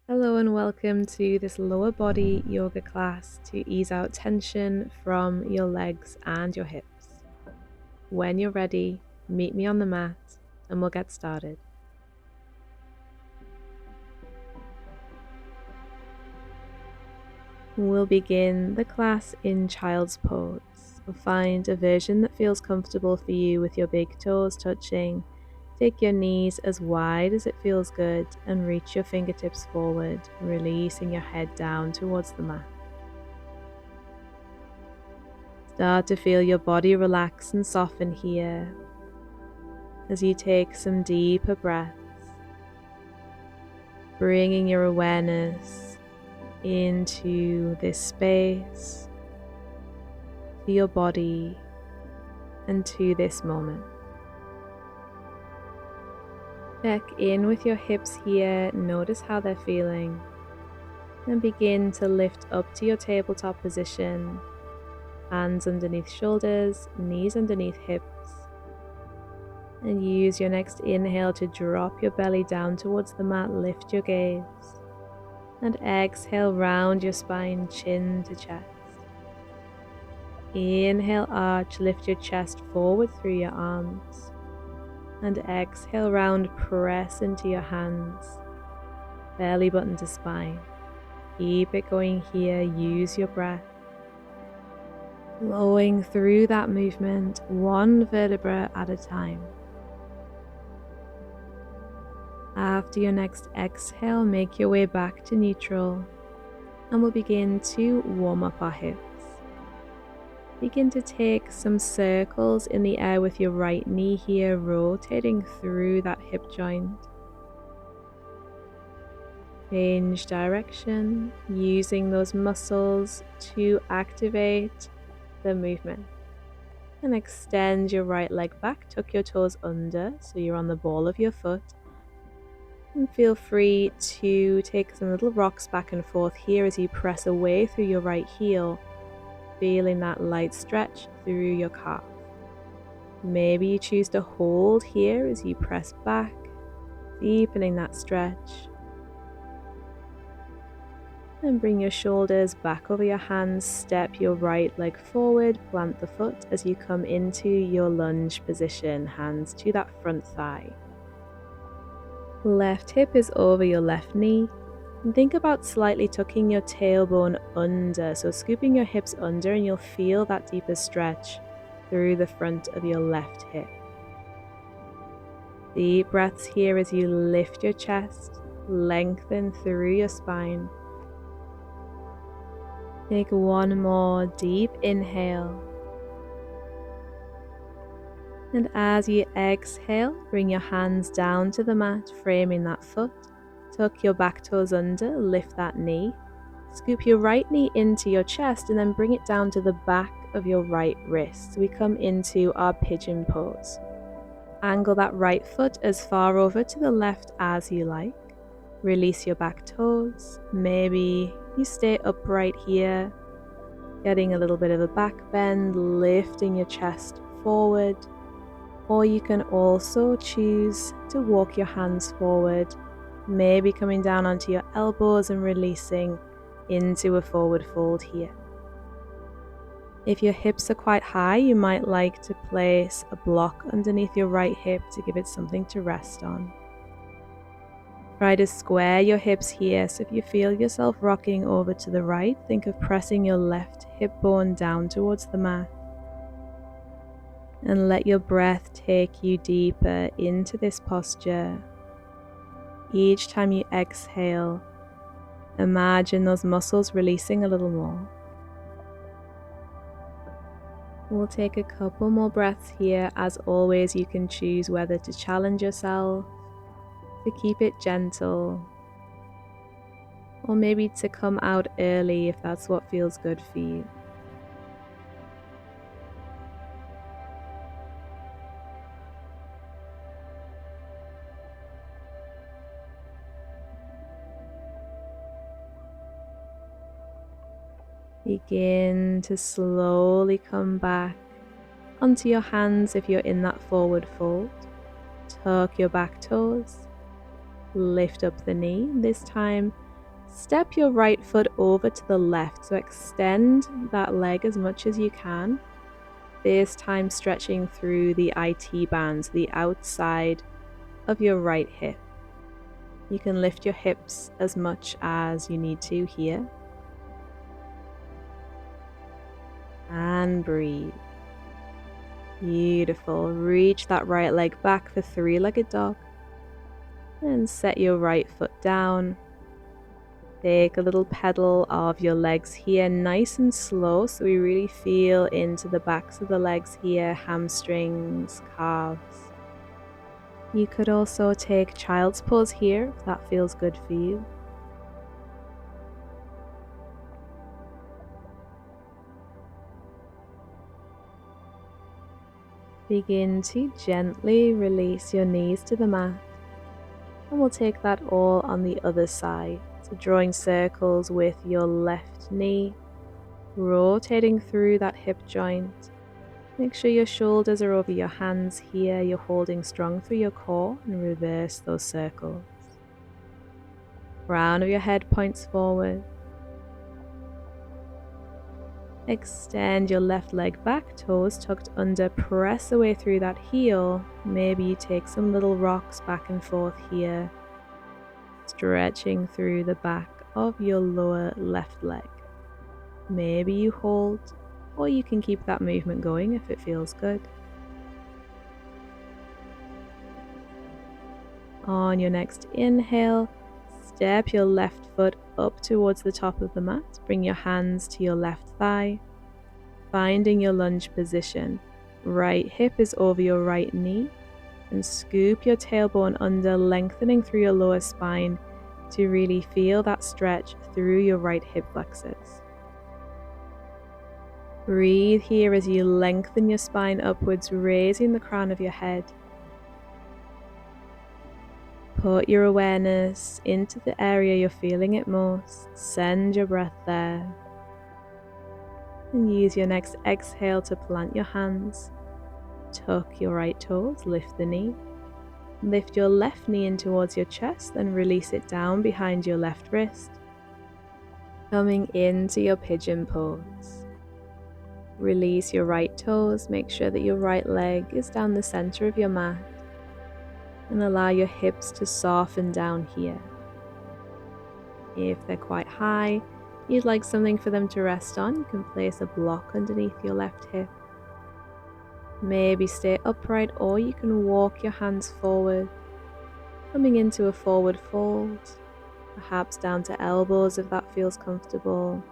Hello and welcome to this lower body yoga class to ease out tension from your legs and your hips. When you're ready, meet me on the mat and we'll get started. We'll begin the class in child's pose. Find a version that feels comfortable for you with your big toes touching. Take your knees as wide as it feels good and reach your fingertips forward, releasing your head down towards the mat. Start to feel your body relax and soften here as you take some deeper breaths, bringing your awareness into this space, to your body, and to this moment. Check in with your hips here, notice how they're feeling, and begin to lift up to your tabletop position, hands underneath shoulders, knees underneath hips. And use your next inhale to drop your belly down towards the mat, lift your gaze. And exhale, round your spine, chin to chest. Inhale, arch, lift your chest forward through your arms. And exhale, round, press into your hands. Belly button to spine. Keep it going here, use your breath. Flowing through that movement, one vertebra at a time. After your next exhale, make your way back to neutral and we'll begin to warm up our hips. Begin to take some circles in the air with your right knee here, rotating through that hip joint. Change direction, using those muscles to activate the movement. And extend your right leg back, tuck your toes under so you're on the ball of your foot. And feel free to take some little rocks back and forth here as you press away through your right heel, feeling that light stretch through your calf. Maybe you choose to hold here as you press back, deepening that stretch. And bring your shoulders back over your hands, step your right leg forward, plant the foot as you come into your lunge position, hands to that front thigh. Left hip is over your left knee. And think about slightly tucking your tailbone under, so scooping your hips under and you'll feel that deeper stretch through the front of your left hip. Deep breaths here as you lift your chest, lengthen through your spine. Take one more deep inhale. And as you exhale, bring your hands down to the mat, framing that foot. Tuck your back toes under, lift that knee. Scoop your right knee into your chest and then bring it down to the back of your right wrist. So we come into our pigeon pose. Angle that right foot as far over to the left as you like. Release your back toes. Maybe you stay upright here, getting a little bit of a back bend, lifting your chest forward. Or you can also choose to walk your hands forward, maybe coming down onto your elbows and releasing into a forward fold here. If your hips are quite high, you might like to place a block underneath your right hip to give it something to rest on. Try to square your hips here, so if you feel yourself rocking over to the right, think of pressing your left hip bone down towards the mat. And let your breath take you deeper into this posture. Each time you exhale, imagine those muscles releasing a little more. We'll take a couple more breaths here. As always, you can choose whether to challenge yourself, to keep it gentle, or maybe to come out early if that's what feels good for you. Begin to slowly come back onto your hands if you're in that forward fold. Tuck your back toes, lift up the knee. This time, Step your right foot over to the left, so extend that leg as much as you can. This time stretching through the IT bands, the outside of your right hip. You can lift your hips as much as you need to here. And breathe. Beautiful. Reach that right leg back for three-legged dog. And set your right foot down. Take a little pedal of your legs here, nice and slow, so we really feel into the backs of the legs here, hamstrings, calves. You could also take child's pose here if that feels good for you. Begin to gently release your knees to the mat, and we'll take that all on the other side. So drawing circles with your left knee, rotating through that hip joint. Make sure your shoulders are over your hands here. You're holding strong through your core, and reverse those circles. Crown of your head points forward. Extend your left leg back, toes tucked under, press away through that heel. Maybe you take some little rocks back and forth here, stretching through the back of your lower left leg. Maybe you hold, or you can keep that movement going if it feels good. On your next inhale, step your left foot up towards the top of the mat. Bring your hands to your left thigh, finding your lunge position. Right hip is over your right knee, and scoop your tailbone under, lengthening through your lower spine to really feel that stretch through your right hip flexors. Breathe here as you lengthen your spine upwards, raising the crown of your head. Put your awareness into the area you're feeling it most. Send your breath there. And use your next exhale to plant your hands. Tuck your right toes, lift the knee. Lift your left knee in towards your chest, then release it down behind your left wrist. Coming into your pigeon pose. Release your right toes, make sure that your right leg is down the center of your mat. And allow your hips to soften down here. If they're quite high, you'd like something for them to rest on, you can place a block underneath your left hip. Maybe stay upright, or you can walk your hands forward, coming into a forward fold, perhaps down to elbows if that feels comfortable.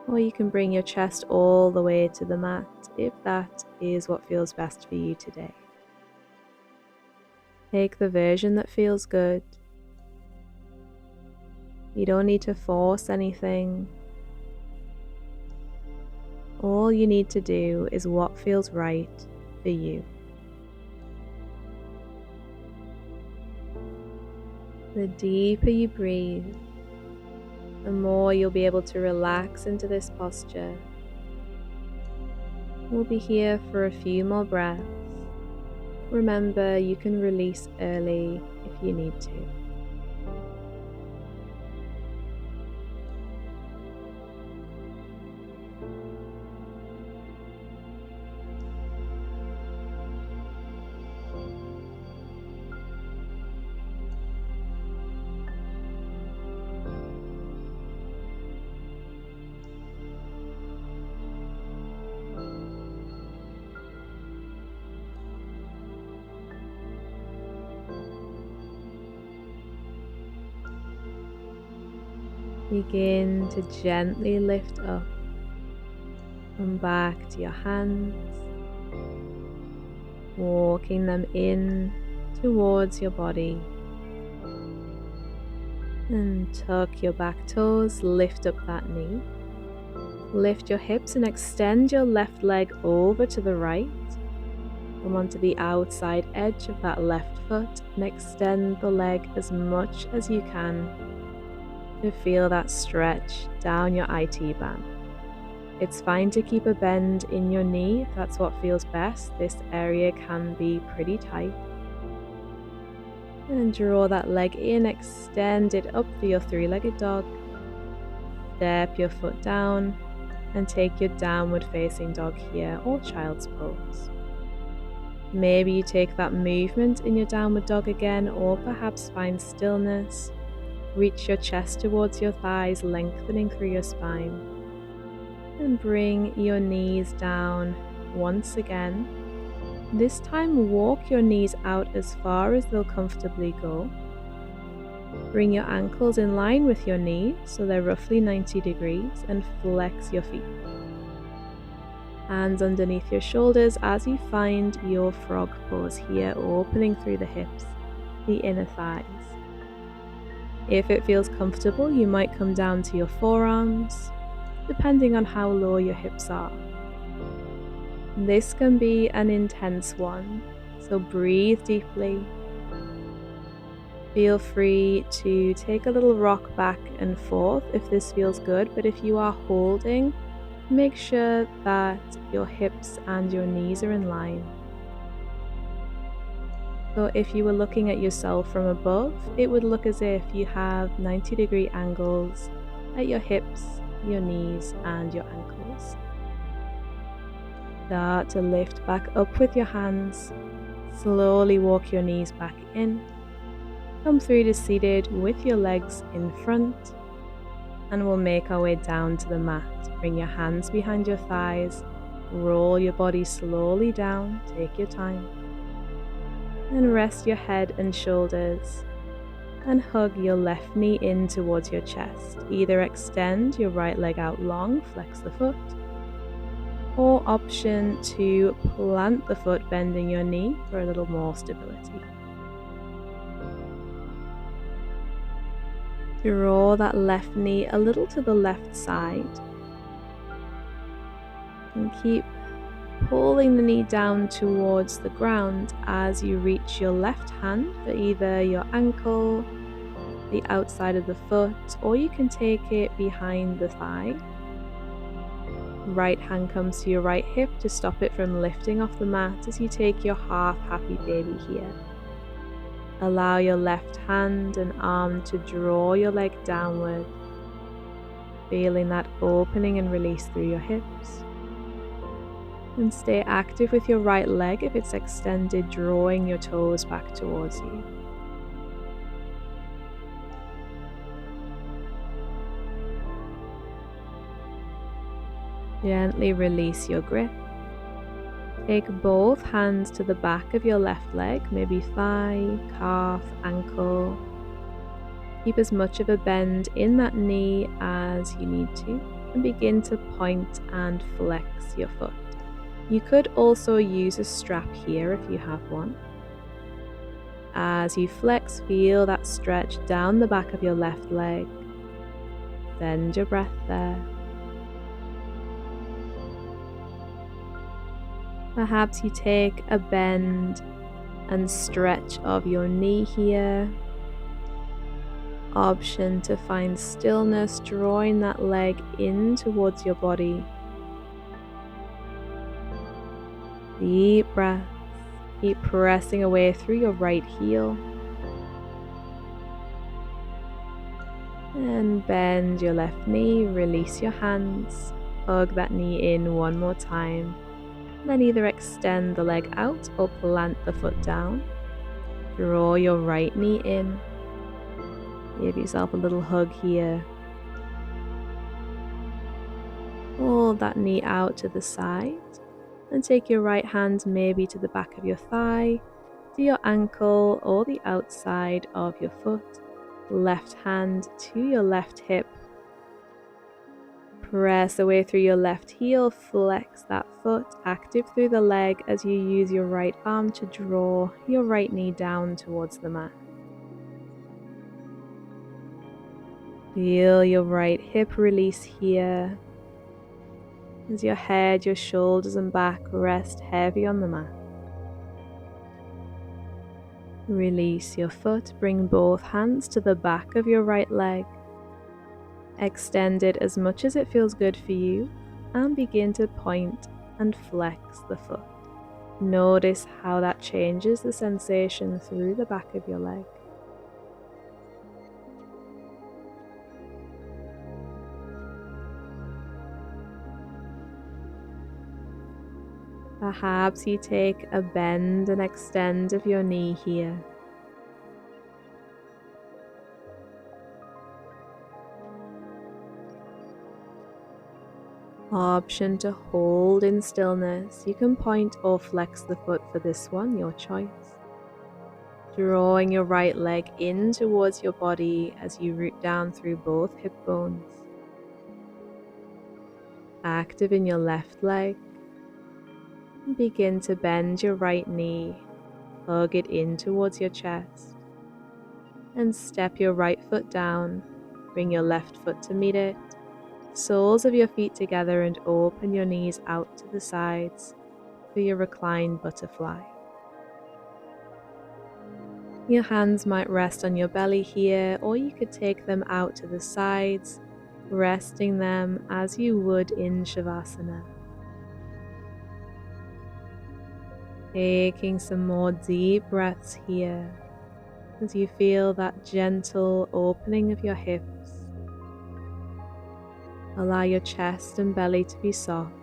Or you can bring your chest all the way to the mat if that is what feels best for you today. Take the version that feels good. You don't need to force anything. All you need to do is what feels right for you. The deeper you breathe, the more you'll be able to relax into this posture. We'll be here for a few more breaths. Remember, you can release early if you need to. Begin to gently lift up. Come back to your hands, walking them in towards your body. And tuck your back toes, lift up that knee. Lift your hips and extend your left leg over to the right. Come onto the outside edge of that left foot and extend the leg as much as you can to feel that stretch down your IT band. It's fine to keep a bend in your knee if that's what feels best. This area can be pretty tight. And draw that leg in, extend it up for your three-legged dog. Step your foot down and take your downward facing dog here, or child's pose. Maybe you take that movement in your downward dog again, or perhaps find stillness. Reach your chest towards your thighs, lengthening through your spine. And bring your knees down once again. This time, walk your knees out as far as they'll comfortably go. Bring your ankles in line with your knees, so they're roughly 90 degrees, and flex your feet. Hands underneath your shoulders as you find your frog pose here, opening through the hips, the inner thighs. If it feels comfortable, you might come down to your forearms, depending on how low your hips are. This can be an intense one, so breathe deeply. Feel free to take a little rock back and forth if this feels good, but if you are holding, make sure that your hips and your knees are in line. So if you were looking at yourself from above, it would look as if you have 90-degree angles at your hips, your knees, and your ankles. Start to lift back up with your hands. Slowly walk your knees back in. Come through to seated with your legs in front. And we'll make our way down to the mat. Bring your hands behind your thighs. Roll your body slowly down. Take your time. And rest your head and shoulders. And hug your left knee in towards your chest. Either extend your right leg out long, flex the foot, or option to plant the foot, bending your knee for a little more stability. Draw that left knee a little to the left side. And keep pulling the knee down towards the ground as you reach your left hand for either your ankle, the outside of the foot, or you can take it behind the thigh. Right hand comes to your right hip to stop it from lifting off the mat as you take your half happy baby here. Allow your left hand and arm to draw your leg downward, feeling that opening and release through your hips. And stay active with your right leg if it's extended, drawing your toes back towards you. Gently release your grip. Take both hands to the back of your left leg, maybe thigh, calf, ankle. Keep as much of a bend in that knee as you need to, and begin to point and flex your foot. You could also use a strap here if you have one. As you flex, feel that stretch down the back of your left leg. Send your breath there. Perhaps you take a bend and stretch of your knee here. Option to find stillness, drawing that leg in towards your body. Deep breath. Keep pressing away through your right heel. And bend your left knee, release your hands. Hug that knee in one more time. Then either extend the leg out or plant the foot down. Draw your right knee in. Give yourself a little hug here. Pull that knee out to the side and take your right hand maybe to the back of your thigh, to your ankle or the outside of your foot. Left hand to your left hip. Press away through your left heel, flex that foot, active through the leg as you use your right arm to draw your right knee down towards the mat. Feel your right hip release here as your head, your shoulders and back rest heavy on the mat. Release your foot, bring both hands to the back of your right leg. Extend it as much as it feels good for you and begin to point and flex the foot. Notice how that changes the sensation through the back of your leg. Perhaps you take a bend and extend of your knee here. Option to hold in stillness. You can point or flex the foot for this one, your choice. Drawing your right leg in towards your body as you root down through both hip bones. Active in your left leg. Begin to bend your right knee, hug it in towards your chest, and step your right foot down. Bring your left foot to meet it. Soles of your feet together and open your knees out to the sides for your reclined butterfly. Your hands might rest on your belly here, or you could take them out to the sides, resting them as you would in Shavasana. Taking some more deep breaths here as you feel that gentle opening of your hips. Allow your chest and belly to be soft,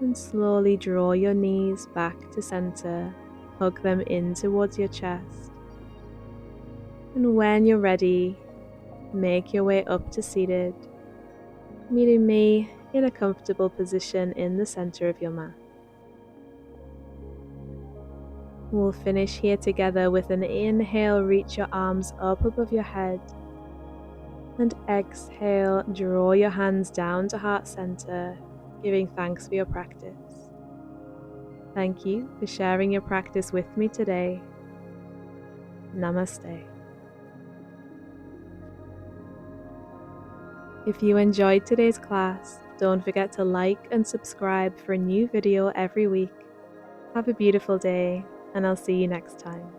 and slowly draw your knees back to center. Hug them in towards your chest. And when you're ready, make your way up to seated, meeting me in a comfortable position in the center of your mat. We'll finish here together with an inhale, reach your arms up above your head, and exhale, draw your hands down to heart center, giving thanks for your practice. Thank you for sharing your practice with me today. Namaste. If you enjoyed today's class, don't forget to like and subscribe for a new video every week. Have a beautiful day, and I'll see you next time.